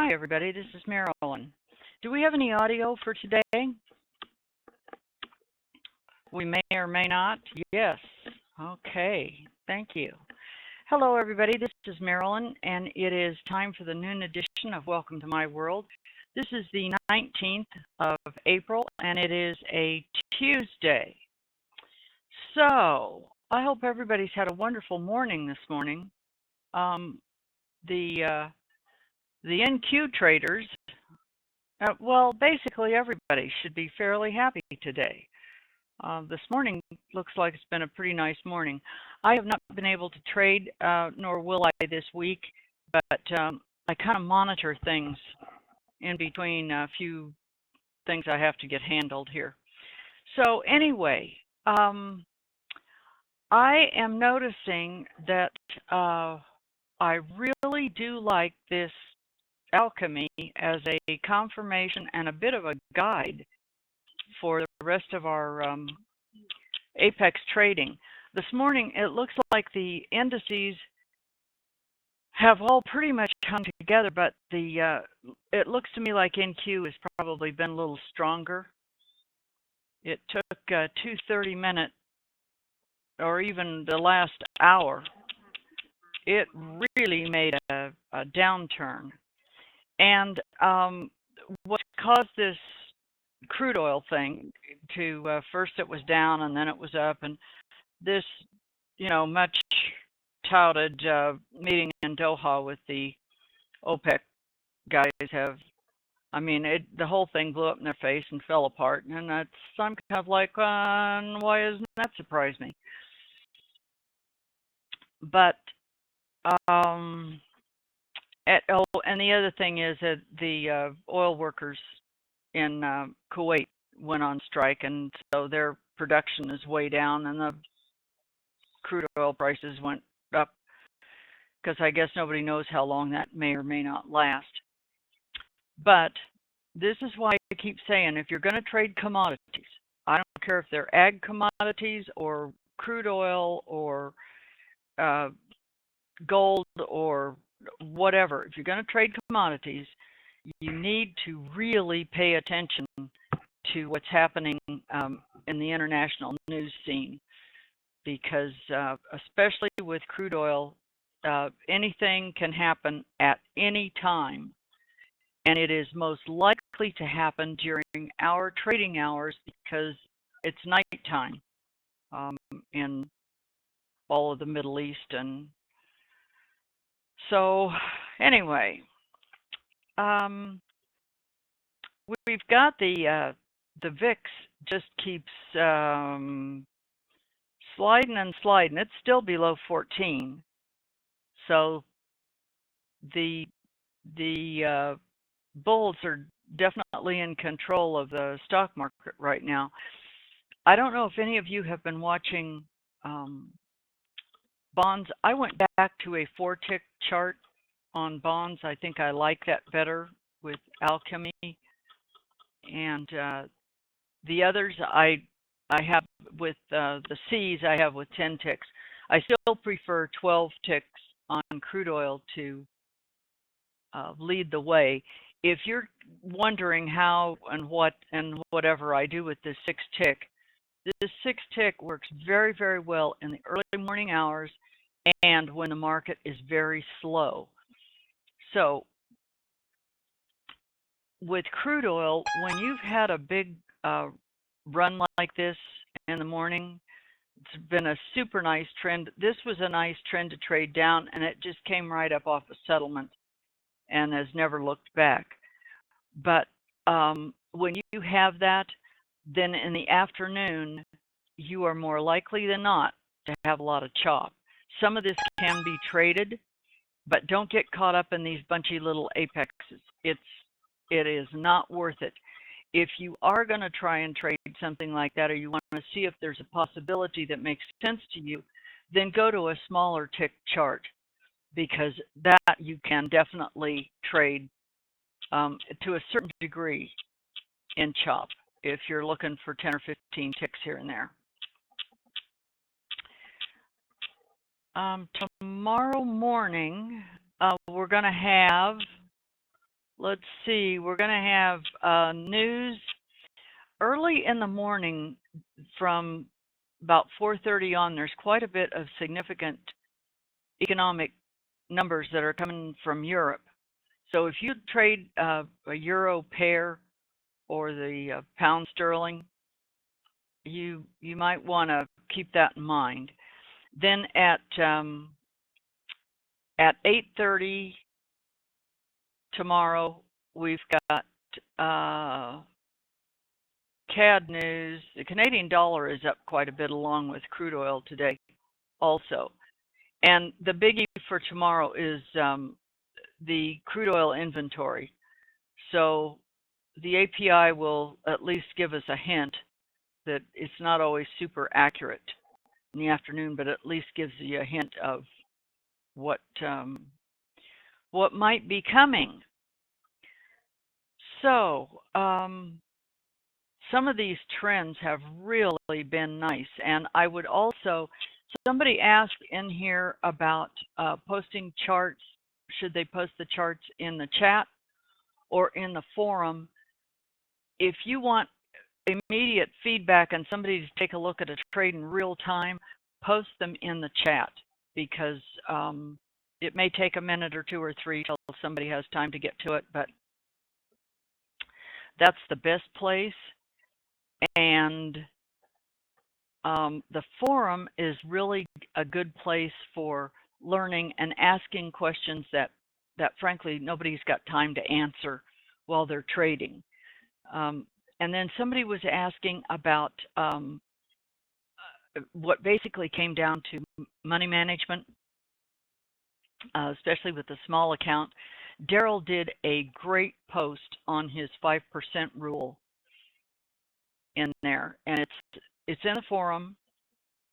Hi, everybody. This is Marilyn. Do we have any audio for today? We may or may not. Yes. Okay. Thank you. Hello, everybody. This is Marilyn, and it is time for the noon edition of Welcome to My World. This is the 19th of April, and it is a Tuesday. So, I hope everybody's had a wonderful morning this morning. Um, the NQ traders, well, basically everybody should be fairly happy today. This morning looks like it's been a pretty nice morning. I have not been able to trade, nor will I this week, but I kind of monitor things in between a few things I have to get handled here. So anyway, I am noticing that I really do like this alchemy as a confirmation and a bit of a guide for the rest of our apex trading. This morning, it looks like the indices have all pretty much come together, but it looks to me like NQ has probably been a little stronger. It took 2 30-minute or even the last hour. It really made a downturn. And what caused this crude oil thing to first it was down and then it was up, and this, much touted meeting in Doha with the OPEC guys the whole thing blew up in their face and fell apart, and I'm kind of like, why doesn't that surprise me? But and the other thing is that the oil workers in Kuwait went on strike, and so their production is way down, and the crude oil prices went up because I guess nobody knows how long that may or may not last. But this is why I keep saying, if you're going to trade commodities, I don't care if they're ag commodities or crude oil or gold or whatever, if you're going to trade commodities, you need to really pay attention to what's happening in the international news scene, because especially with crude oil, anything can happen at any time, and it is most likely to happen during our trading hours because it's nighttime in all of the Middle East. And so anyway, we've got the VIX just keeps sliding and sliding. It's still below 14. So the bulls are definitely in control of the stock market right now. I don't know if any of you have been watching bonds. I went back to a 4-tick chart on bonds. I think I like that better with alchemy. And the others I have with the C's, I have with 10 ticks. I still prefer 12 ticks on crude oil to lead the way. If you're wondering how and what and whatever I do with this 6-tick, this 6-tick works very, very well in the early morning hours and when the market is very slow. So with crude oil, when you've had a big run like this in the morning, it's been a super nice trend. This was a nice trend to trade down, and it just came right up off a settlement and has never looked back. But when you have that, then in the afternoon, you are more likely than not to have a lot of chop. Some of this can be traded, but don't get caught up in these bunchy little apexes. It is not worth it. If you are going to try and trade something like that, or you want to see if there's a possibility that makes sense to you, then go to a smaller tick chart, because that you can definitely trade to a certain degree in chop if you're looking for 10 or 15 ticks here and there. Tomorrow morning, we're going to have let's see. We're going to have news early in the morning from about 4:30 on. There's quite a bit of significant economic numbers that are coming from Europe. So if you trade a euro pair or the pound sterling, you might want to keep that in mind. Then at 8:30 tomorrow, we've got uh, CAD news. The Canadian dollar is up quite a bit along with crude oil today also. And the biggie for tomorrow is the crude oil inventory. So the API will at least give us a hint that it's not always super accurate in the afternoon, but at least gives you a hint of what what might be coming. So some of these trends have really been nice, and I would also, somebody asked in here about posting charts. Should they post the charts in the chat or in the forum? If you want immediate feedback and somebody to take a look at a trade in real time, post them in the chat, because it may take a minute or two or three till somebody has time to get to it, but that's the best place. And the forum is really a good place for learning and asking questions that frankly nobody's got time to answer while they're trading. And then somebody was asking about what basically came down to money management, especially with the small account. Daryl did a great post on his 5% rule in there, and it's in the forum,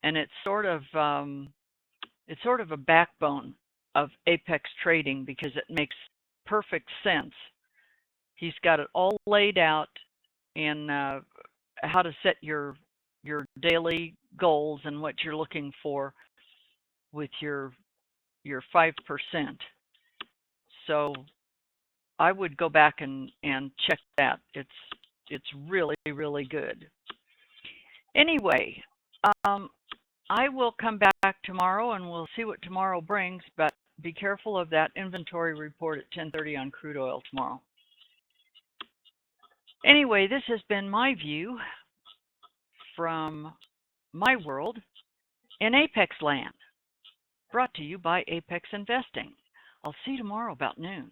and it's sort of a backbone of Apex trading because it makes perfect sense. He's got it all laid out in how to set your daily goals and what you're looking for with your 5%. So I would go back and check that. It's really, really good. Anyway, I will come back tomorrow and we'll see what tomorrow brings, but be careful of that inventory report at 10:30 on crude oil tomorrow. Anyway, this has been my view from my world in Apex land, brought to you by Apex Investing. I'll see you tomorrow about noon.